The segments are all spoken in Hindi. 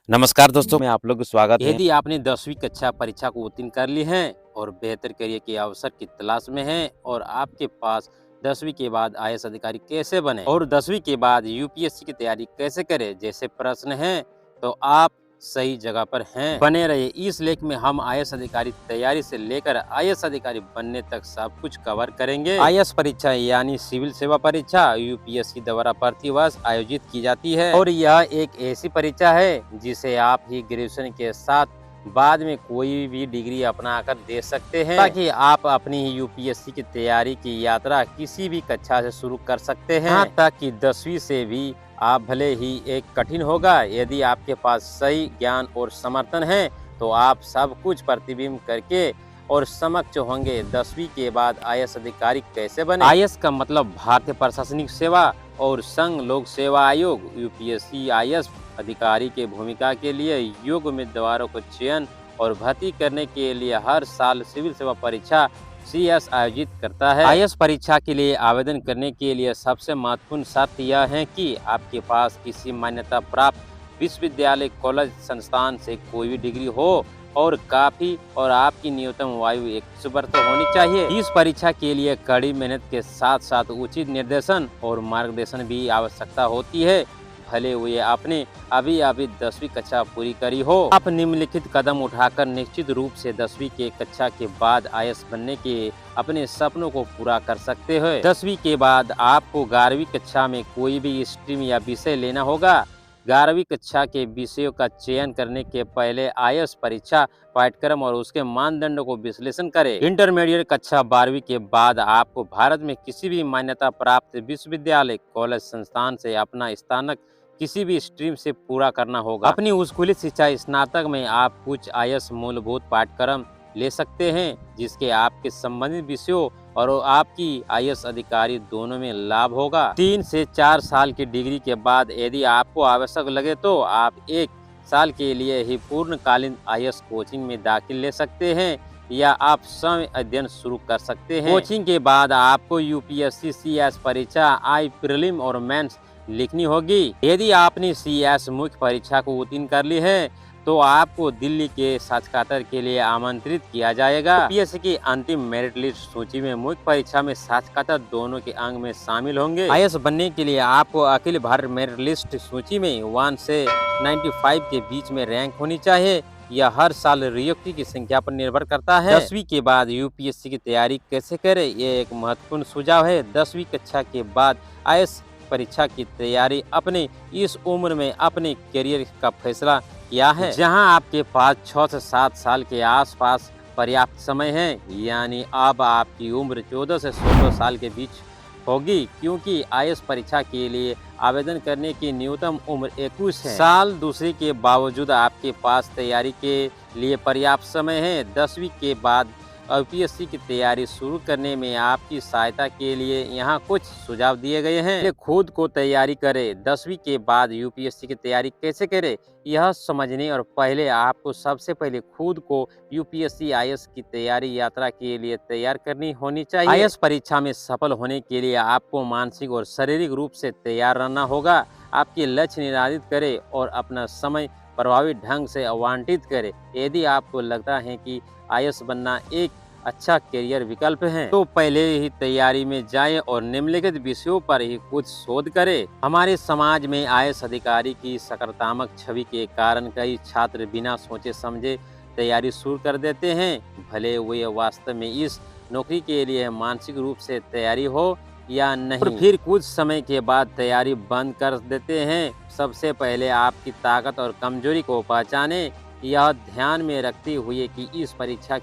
नमस्कार दोस्तों, मैं आप लोग का स्वागत है। यदि आपने 10वीं कक्षा परीक्षा को उत्तीर्ण कर ली है और बेहतर करियर के अवसर की तलाश में हैं और आपके पास 10वीं के बाद आईएएस अधिकारी कैसे बने और 10वीं के बाद यूपीएससी की तैयारी कैसे करें जैसे प्रश्न हैं, तो आप सही जगह पर हैं। बने रहिए। इस लेख में हम आईएएस अधिकारी तैयारी से लेकर आईएएस अधिकारी बनने तक सब कुछ कवर करेंगे। आईएएस परीक्षा यानी सिविल सेवा परीक्षा यूपीएससी द्वारा प्रतिवर्ष आयोजित की जाती है और यह एक ऐसी परीक्षा है जिसे आप ही ग्रेजुएशन के साथ बाद में कोई भी डिग्री अपना कर दे सकते हैं, ताकि आप अपनी ही यूपीएससी की तैयारी की यात्रा किसी भी कक्षा से शुरू कर सकते हैं। यहाँ तक कि 10वीं से भी आप भले ही एक कठिन होगा, यदि आपके पास सही ज्ञान और समर्थन है तो आप सब कुछ प्रतिबिंब करके और समक्ष होंगे। 10वीं के बाद आईएएस अधिकारी कैसे बने। आईएएस का मतलब भारतीय प्रशासनिक सेवा और संघ लोक सेवा आयोग। यूपीएससी आईएएस अधिकारी के भूमिका के लिए योग्य उम्मीदवारों को चयन और भर्ती करने के लिए हर साल सिविल सेवा परीक्षा सीएस आयोजित करता है। आईएएस परीक्षा के लिए आवेदन करने के लिए सबसे महत्वपूर्ण शर्त यह है कि आपके पास किसी मान्यता प्राप्त विश्वविद्यालय, कॉलेज, संस्थान से कोई भी डिग्री हो और काफी और आपकी न्यूनतम आयु 21 वर्ष होनी चाहिए। इस परीक्षा के लिए कड़ी मेहनत के साथ साथ उचित निर्देशन और मार्गदर्शन भी आवश्यकता होती है, भले हुए आपने अभी 10वीं कक्षा पूरी करी हो। आप निम्नलिखित कदम उठाकर निश्चित रूप से 10वीं के कक्षा के बाद आईएएस बनने के अपने सपनों को पूरा कर सकते हैं। 10वीं के बाद आपको 11वीं कक्षा में कोई भी स्ट्रीम या विषय लेना होगा। 11वीं कक्षा के विषयों का चयन करने के पहले आईएएस परीक्षा पाठ्यक्रम और उसके मानदंडों को विश्लेषण करें। इंटरमीडिएट कक्षा 12वीं के बाद आपको भारत में किसी भी मान्यता प्राप्त विश्वविद्यालय, कॉलेज, संस्थान से अपना स्नातक किसी भी स्ट्रीम से पूरा करना होगा। अपनी स्कूली शिक्षा स्नातक में आप कुछ आईएएस मूलभूत पाठ्यक्रम ले सकते हैं, जिसके आपके संबंधित विषयों और आपकी आईएएस अधिकारी दोनों में लाभ होगा। 3 से 4 साल की डिग्री के बाद यदि आपको आवश्यक लगे तो आप 1 साल के लिए ही पूर्णकालीन आईएएस कोचिंग में दाखिल ले सकते हैं या आप स्वयं अध्ययन शुरू कर सकते हैं। कोचिंग के बाद आपको यूपीएससी सीएस परीक्षा, आई प्रीलिम और मेंस लिखनी होगी। यदि आपने सीएस मुख्य परीक्षा को उत्तीर्ण कर ली है तो आपको दिल्ली के साक्षात्कार के लिए आमंत्रित किया जाएगा। यूपीएससी की अंतिम मेरिट लिस्ट सूची में मुख्य परीक्षा में साक्षात्कार दोनों के अंग में शामिल होंगे। आईएएस बनने के लिए आपको अखिल भारत मेरिट लिस्ट सूची में 1 से 95 के बीच में रैंक होनी चाहिए। यह हर साल रियुक्ति की संख्या पर निर्भर करता है। 10वीं के बाद यूपीएससी की तैयारी कैसे करें, ये एक महत्वपूर्ण सुझाव है। 10वीं कक्षा के बाद आईएएस परीक्षा की तैयारी अपने इस उम्र में अपने करियर का फैसला किया है, जहां आपके पास 6 से 7 साल के आसपास पर्याप्त समय है, यानी अब आपकी उम्र 14 से 16 साल के बीच होगी, क्योंकि आईएएस परीक्षा के लिए आवेदन करने की न्यूनतम उम्र 21 है। साल दूसरे के बावजूद आपके पास तैयारी के लिए पर्याप्त समय है। 10वीं के बाद यूपीएससी की तैयारी शुरू करने में आपकी सहायता के लिए यहाँ कुछ सुझाव दिए गए हैं। खुद को तैयारी करें। 10वीं के बाद यूपीएससी की तैयारी कैसे करें, यह समझने और पहले आपको सबसे पहले खुद को यूपीएससी आईएएस की तैयारी यात्रा के लिए तैयार करनी होनी चाहिए। आईएएस परीक्षा में सफल होने के लिए आपको मानसिक और शारीरिक रूप से तैयार रहना होगा। आपके लक्ष्य निर्धारित करें और अपना समय प्रभावी ढंग से आवंटित करें। यदि आपको लगता है कि आईएएस बनना एक अच्छा करियर विकल्प है तो पहले ही तैयारी में जाएं और निम्नलिखित विषयों पर ही कुछ शोध करें। हमारे समाज में आईएएस अधिकारी की सकारात्मक छवि के कारण कई छात्र बिना सोचे समझे तैयारी शुरू कर देते हैं, भले वे वास्तव में इस नौकरी के लिए मानसिक रूप से तैयारी हो या नहीं, और फिर कुछ समय के बाद तैयारी बंद कर देते हैं। सबसे पहले आपकी ताकत और कमजोरी को पहचानें, यह ध्यान में रखते हुए कि इस परीक्षा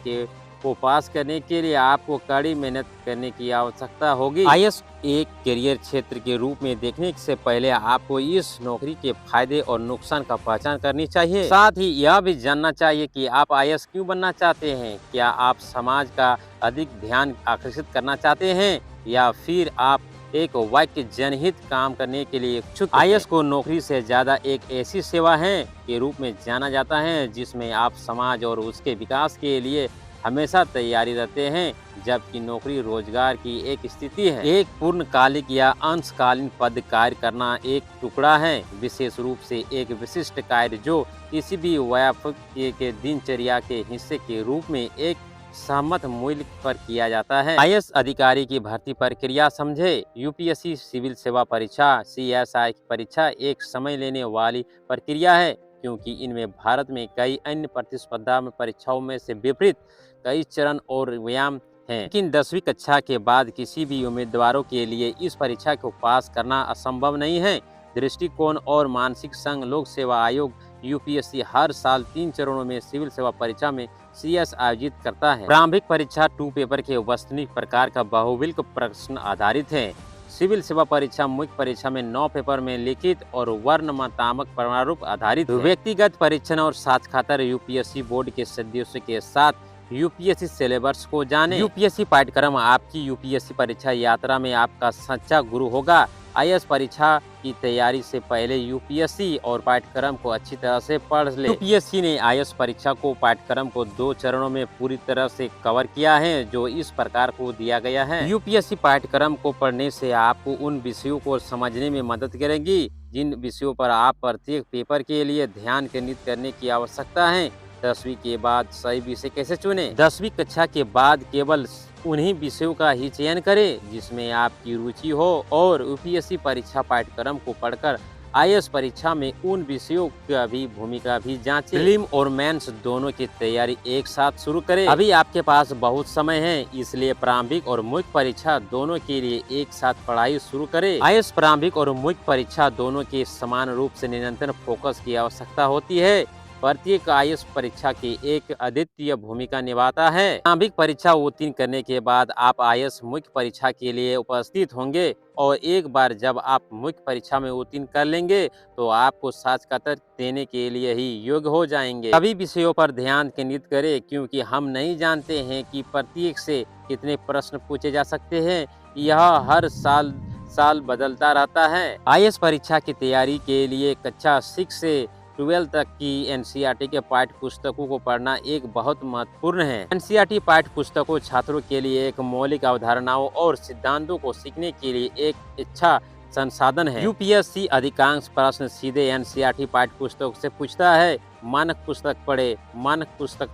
को पास करने के लिए आपको कड़ी मेहनत करने की आवश्यकता होगी। आईएएस एक करियर क्षेत्र के रूप में देखने से पहले आपको इस नौकरी के फायदे और नुकसान का पहचान करनी चाहिए। साथ ही यह भी जानना चाहिए कि आप आईएएस क्यों बनना चाहते हैं। क्या आप समाज का अधिक ध्यान आकर्षित करना चाहते हैं या फिर आप एक वाक्य जनहित काम करने के लिए इच्छुक। आईएएस को नौकरी से ज्यादा एक ऐसी सेवा है के रूप में जाना जाता है जिसमें आप समाज और उसके विकास के लिए हमेशा तैयारी रहते हैं, जबकि नौकरी रोजगार की एक स्थिति है। एक पूर्णकालिक या अंशकालीन पद कार्य करना एक टुकड़ा है, विशेष रूप से एक विशिष्ट कार्य जो किसी भी व्यापक के दिनचर्या के हिस्से के रूप में एक सहमत मूल्य पर किया जाता है। आईएएस अधिकारी की भर्ती प्रक्रिया समझे। यूपीएससी सिविल सेवा परीक्षा सीएसआई की परीक्षा एक समय लेने वाली प्रक्रिया है, क्योंकि इनमें भारत में कई अन्य प्रतिस्पर्धा में परीक्षाओं में से विपरीत कई चरण और व्यायाम हैं। लेकिन 10वीं कक्षा के बाद किसी भी उम्मीदवारों के लिए इस परीक्षा को पास करना असंभव नहीं है। दृष्टिकोण और मानसिक संघ लोक सेवा आयोग यूपीएससी हर साल 3 चरणों में सिविल सेवा परीक्षा में सीएस आयोजित करता है। प्रारंभिक परीक्षा 2 पेपर के वस्तुनिक प्रकार का बहुविकल्प प्रश्न आधारित है। सिविल सेवा परीक्षा मुख्य परीक्षा में 9 पेपर में लिखित और वर्णनात्मक प्रारूप आधारित है। व्यक्तिगत परीक्षण और साक्षात्कार यूपीएससी बोर्ड के सदस्यों के साथ यूपीएससी सिलेबस को जाने। यूपीएससी पाठ्यक्रम आपकी यूपीएससी परीक्षा यात्रा में आपका सच्चा गुरु होगा। आईएएस परीक्षा की तैयारी से पहले यूपीएससी और पाठ्यक्रम को अच्छी तरह से पढ़ ले। यूपीएससी ने आईएएस परीक्षा को पाठ्यक्रम को 2 चरणों में पूरी तरह से कवर किया है, जो इस प्रकार को दिया गया है। यूपीएससी पाठ्यक्रम को पढ़ने से आपको उन विषयों को समझने में मदद करेगी जिन विषयों पर आप प्रत्येक पेपर के लिए ध्यान केंद्रित करने की आवश्यकता है। 10वीं के बाद सही विषय कैसे चुने। 10वीं कक्षा के बाद केवल उन्हीं विषयों का ही चयन करें जिसमें आपकी रुचि हो और यूपीएससी परीक्षा पाठ्यक्रम को पढ़कर आईएएस परीक्षा में उन विषयों का भी भूमिका भी जांचें। प्रीलिम और मेंस दोनों की तैयारी एक साथ शुरू करें। अभी आपके पास बहुत समय है, इसलिए प्रारंभिक और मुख्य परीक्षा दोनों के लिए एक साथ पढ़ाई शुरू करें। आईएएस प्रारंभिक और मुख्य परीक्षा दोनों के समान रूप से निरंतर फोकस की आवश्यकता होती है। प्रत्येक आईएएस परीक्षा की एक अद्वितीय भूमिका निभाता है। प्रारंभिक परीक्षा उत्तीर्ण करने के बाद आप आईएएस मुख्य परीक्षा के लिए उपस्थित होंगे और एक बार जब आप मुख्य परीक्षा में उत्तीर्ण कर लेंगे तो आपको साक्षात्कार देने के लिए ही योग्य हो जाएंगे। सभी विषयों पर ध्यान केंद्रित करें, क्योंकि हम नहीं जानते हैं कि प्रत्येक से कितने प्रश्न पूछे जा सकते हैं। यह हर साल बदलता रहता है। आईएएस परीक्षा की तैयारी के लिए कक्षा 6 से 12 तक की एनसीईआरटी के पाठ्य पुस्तकों को पढ़ना एक बहुत महत्वपूर्ण है। एनसीईआरटी पाठ्य पुस्तकों छात्रों के लिए एक मौलिक अवधारणाओं और सिद्धांतों को सीखने के लिए एक अच्छा संसाधन है। यूपीएससी अधिकांश प्रश्न सीधे एनसीईआरटी पाठ्य पुस्तक से पूछता है। मानक पुस्तक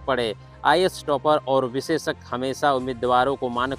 पढ़े। आईएएस टॉपर और विशेषज्ञ हमेशा उम्मीदवारों को मानक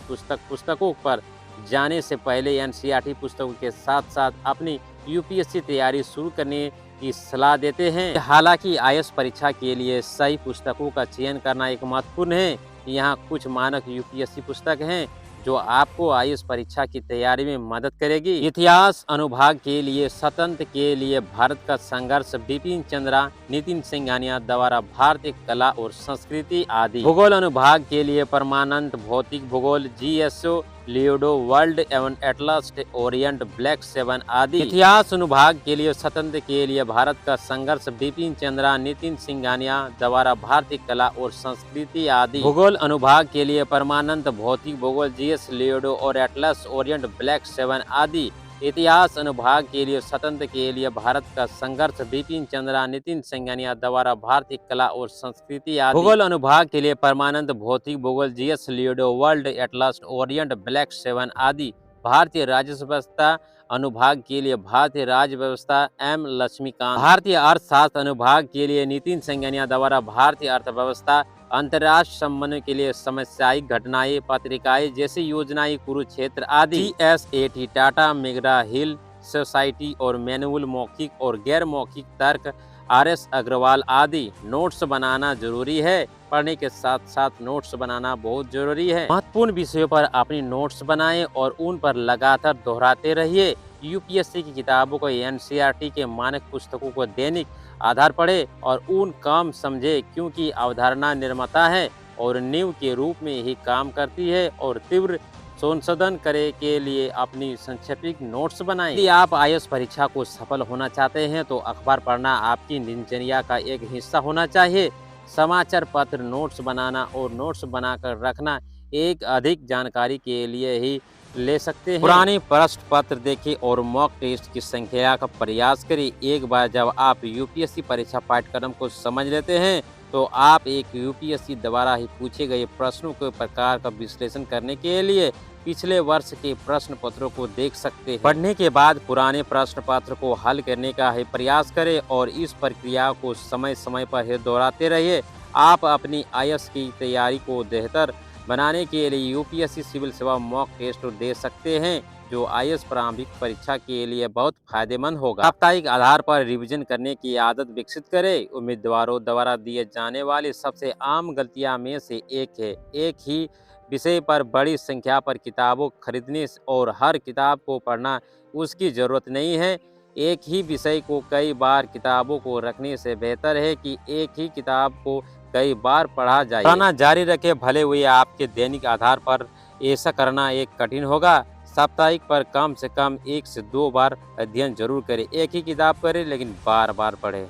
पुस्तकों पर जाने से पहले एनसीईआरटी पुस्तकों के साथ साथ अपनी यूपीएससी तैयारी शुरू करने की सलाह देते हैं। हालांकि आईएएस परीक्षा के लिए सही पुस्तकों का चयन करना एक महत्वपूर्ण है। यहाँ कुछ मानक यूपीएससी पुस्तक हैं जो आपको आईएएस परीक्षा की तैयारी में मदद करेगी। इतिहास अनुभाग के लिए स्वतंत्र के लिए भारत का संघर्ष बिपिन चंद्रा, नितिन सिंघानिया द्वारा भारतीय कला और संस्कृति आदि। भूगोल अनुभाग के लिए परमानंद भौतिक भूगोल जीएसओ लियोडो वर्ल्ड एवं एटलस ओरिएंट ब्लैक 7 आदि। इतिहास अनुभाग के लिए स्वतंत्र के लिए भारत का संघर्ष बिपिन चंद्रा, नितिन सिंघानिया द्वारा भारतीय कला और संस्कृति आदि। भूगोल अनुभाग के लिए परमानंद भौतिक भूगोल जीएस लियोडो और एटलस ओरिएंट ब्लैक 7 आदि। इतिहास अनुभाग के लिए स्वतंत्र के लिए भारत का संघर्ष बिपिन चंद्रा, नितिन सिंघानिया द्वारा भारतीय कला और संस्कृति आदि। भूगोल अनुभाग के लिए परमानंद भौतिक भूगोल जीएस लियोडो वर्ल्ड एटलस ओरिएंट ब्लैक 7 आदि। भारतीय राज्य व्यवस्था अनुभाग के लिए भारतीय राज्य व्यवस्था एम लक्ष्मीकांत। भारतीय अर्थशास्त्र अनुभाग के लिए नितिन सिंघानिया द्वारा भारतीय अर्थव्यवस्था। अंतर्राष्ट्रीय संबंधों के लिए समस्यायिक घटनाएं पत्रिकाएं जैसी योजनाएं कुरुक्षेत्र आदि। TSAT टाटा मेगरा हिल सोसाइटी और मैनुअल मौखिक और गैर मौखिक तर्क RS अग्रवाल आदि। नोट्स बनाना जरूरी है। पढ़ने के साथ साथ नोट्स बनाना बहुत जरूरी है। महत्वपूर्ण विषयों पर अपनी नोट्स बनाएं और उन पर लगातार दोहराते रहिए। यूपीएससी की किताबों को एनसीईआरटी के मानक पुस्तकों को दैनिक आधार पढ़े और उन काम समझे, क्योंकि अवधारणा निर्माता है और नींव के रूप में ही काम करती है। और तीव्र संशोधन करे के लिए अपनी संक्षिप्त नोट्स बनाएं। यदि आप आईएएस परीक्षा को सफल होना चाहते हैं तो अखबार पढ़ना आपकी दिनचर्या का एक हिस्सा होना चाहिए। समाचार पत्र, नोट्स बनाना और नोट्स बनाकर रखना एक अधिक जानकारी के लिए ही ले सकते हैं। पुराने प्रश्न पत्र देखें और मॉक टेस्ट की संख्या का प्रयास करें। एक बार जब आप यूपीएससी परीक्षा पाठ्यक्रम को समझ लेते हैं तो आप एक यूपीएससी द्वारा ही पूछे गए प्रश्नों के प्रकार का विश्लेषण करने के लिए पिछले वर्ष के प्रश्न पत्रों को देख सकते हैं। पढ़ने के बाद पुराने प्रश्न पत्र को हल करने का ही प्रयास करें और इस प्रक्रिया को समय समय पर ही दोहराते रहिए। आप अपनी आईएएस की तैयारी को बेहतर बनाने के लिए यूपीएससी सिविल सेवा मॉक टेस्ट दे सकते हैं, जो आईएएस प्रारंभिक परीक्षा के लिए बहुत फायदेमंद होगा। साप्ताहिक आधार पर रिवीजन करने की आदत विकसित करें। उम्मीदवारों द्वारा दिए जाने वाली सबसे आम गलतियां में से एक है एक ही विषय पर बड़ी संख्या पर किताबों खरीदने और हर किताब को पढ़ना उसकी ज़रूरत नहीं है। एक ही विषय को कई बार किताबों को रखने से बेहतर है कि एक ही किताब को कई बार पढ़ा जाए। पढ़ना जारी रखें, भले हुए आपके दैनिक आधार पर ऐसा करना एक कठिन होगा। साप्ताहिक पर कम से कम 1 से 2 बार अध्ययन जरूर करें। एक ही किताब करें लेकिन बार बार पढ़ें।